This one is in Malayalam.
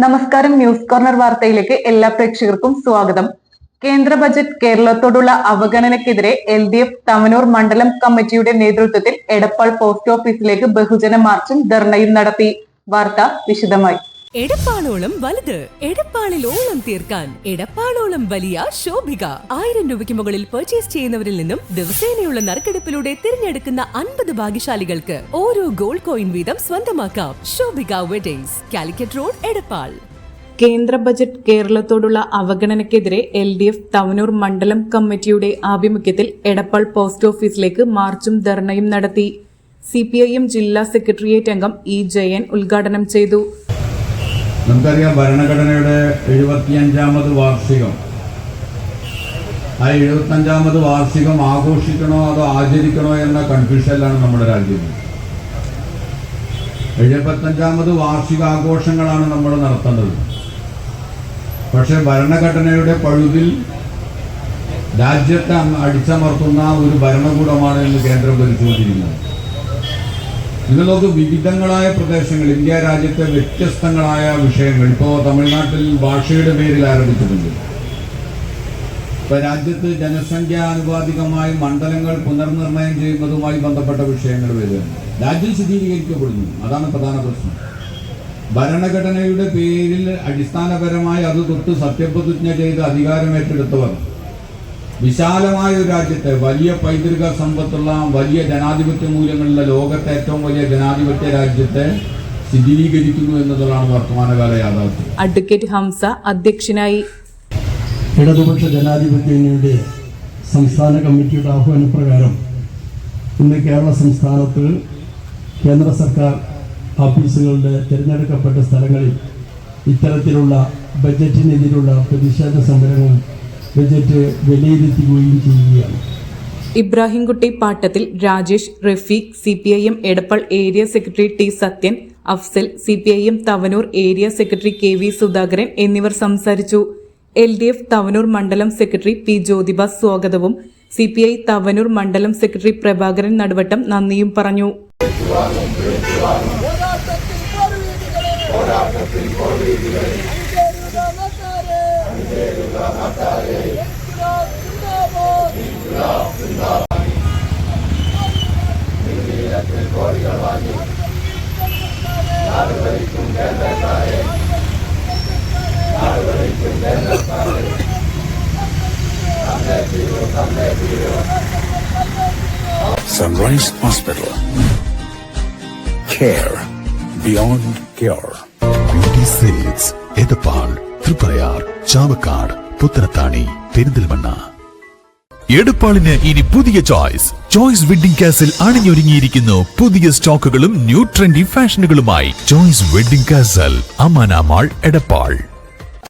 നമസ്കാരം. ന്യൂസ് കോർണർ വാർത്തയിലേക്ക് എല്ലാ പ്രേക്ഷകർക്കും സ്വാഗതം. കേന്ദ്ര ബജറ്റ് കേരളത്തോടുള്ള അവഗണനയ്ക്കെതിരെ LDF തവനൂർ മണ്ഡലം കമ്മിറ്റിയുടെ നേതൃത്വത്തിൽ എടപ്പാൾ പോസ്റ്റ് ഓഫീസിലേക്ക് ബഹുജന മാർച്ചും ധർണയും നടത്തി. വാർത്ത വിശദമായി. എടപ്പാളോളം വലുത്, എടപ്പാളിൽ ഓളം തീർക്കാൻ എടപ്പാളോളം വലിയ ശോഭിക. 1000 രൂപയ്ക്ക് മുകളിൽ പർച്ചേസ് ചെയ്യുന്നവരിൽ നിന്നും ദിവസേനയുള്ള നറുക്കെടുപ്പിലൂടെ തിരഞ്ഞെടുക്കുന്ന 50 ഭാഗ്യശാലികൾക്ക് ഓരോ ഗോൾഡ് കോയിൻ വീതം സ്വന്തമാക്കാം. Shobhika weddings, Calicut road, Edappal. കേന്ദ്ര ബജറ്റ് കേരളത്തോടുള്ള അവഗണനയ്ക്കെതിരെ LDF തവനൂർ മണ്ഡലം കമ്മിറ്റിയുടെ ആഭിമുഖ്യത്തിൽ എടപ്പാൾ പോസ്റ്റ് ഓഫീസിലേക്ക് മാർച്ചും ധർണയും നടത്തി. CPIM ജില്ലാ സെക്രട്ടേറിയറ്റ് അംഗം E. ജയൻ ഉദ്ഘാടനം ചെയ്തു. നമുക്കറിയാം, ഭരണഘടനയുടെ 75ാമത് വാർഷികം. ആ 75ാമത് വാർഷികം ആഘോഷിക്കണോ അതോ ആചരിക്കണോ എന്ന കൺഫ്യൂഷനിലാണ് നമ്മുടെ രാജ്യം. 75ാമത് വാർഷികാഘോഷങ്ങളാണ് നമ്മൾ നടത്തേണ്ടത്. പക്ഷേ ഭരണഘടനയുടെ പഴുതിൽ രാജ്യത്തെ അടിച്ചമർത്തുന്ന ഒരു ഭരണകൂടമാണ് ഇന്ന് കേന്ദ്രം ഭരിച്ചുകൊണ്ടിരിക്കുന്നത്. ഇന്ന് നോക്ക്, വിവിധങ്ങളായ പ്രദേശങ്ങൾ, ഇന്ത്യ രാജ്യത്തെ വ്യത്യസ്തങ്ങളായ വിഷയങ്ങൾ. ഇപ്പോൾ തമിഴ്നാട്ടിൽ ഭാഷയുടെ പേരിൽ ആരംഭിച്ചിട്ടുണ്ട്. ഇപ്പോൾ രാജ്യത്ത് ജനസംഖ്യാനുപാതികമായി മണ്ഡലങ്ങൾ പുനർനിർണയം ചെയ്യുന്നതുമായി ബന്ധപ്പെട്ട വിഷയങ്ങൾ വരികയാണ്. രാജ്യം ശിഥിലീകരിക്കപ്പെടുന്നു. അതാണ് പ്രധാന പ്രശ്നം. ഭരണഘടനയുടെ പേരിൽ അടിസ്ഥാനപരമായി അത് തൊട്ട് സത്യപ്രതിജ്ഞ ചെയ്ത് അധികാരമേറ്റെടുത്തവർ വിശാലമായ ഒരു രാജ്യത്തെ, വലിയ പൈതൃക സമ്പത്തുള്ള, വലിയ ജനാധിപത്യ മൂല്യങ്ങളുള്ള, ലോകത്തെ ഏറ്റവും വലിയ ജനാധിപത്യ രാജ്യത്തെ ശിഥിലീകരിക്കുന്നു എന്നതാണ് വർത്തമാനകാല യാഥാർത്ഥ്യം. അഡ്വക്കേറ്റ് ഹംസ അധ്യക്ഷനായി. ഇടതുപക്ഷ ജനാധിപത്യ മുന്നണിയുടെ സംസ്ഥാന കമ്മിറ്റിയുടെ ആഹ്വാനപ്രകാരം ഇന്ന് കേരള സംസ്ഥാനത്ത് കേന്ദ്ര സർക്കാർ ഓഫീസുകളുടെ തിരഞ്ഞെടുക്കപ്പെട്ട സ്ഥലങ്ങളിൽ ഇത്തരത്തിലുള്ള ബജറ്റിനെതിരുള്ള പ്രതിഷേധ സമരവും ബജറ്റ് വിലയിരുത്തുകയും ചെയ്യുകയാണ്. Ibrahimkutty Pattathil, Rajesh, Rafeeq, CPIM Edappal area secretary T. Sathyan, Afsal, CPIM Thavanur area secretary KV Sudhakaran എന്നിവർ സംസാരിച്ചു. LDF തവനൂർ മണ്ഡലം സെക്രട്ടറി P. ജ്യോതിബ സ്വാഗതവും CPI തവനൂർ മണ്ഡലം സെക്രട്ടറി പ്രഭാകരൻ നടുവട്ടം നന്ദിയും പറഞ്ഞു. Sunrise Hospital. Care beyond cure. Beauty Silks, Edappal, Triprayar, Chavakkad, Puthanathani, Perinthalmanna. എടപ്പാളിന് ഇനി പുതിയ ചോയ്സ് വെഡിംഗ് കാസിൽ അണിഞ്ഞൊരുങ്ങിയിരിക്കുന്നു പുതിയ സ്റ്റോക്കുകളും ന്യൂ ട്രെൻഡി ഫാഷനുകളുമായി. Choice wedding castle, Amana mall, Edappal.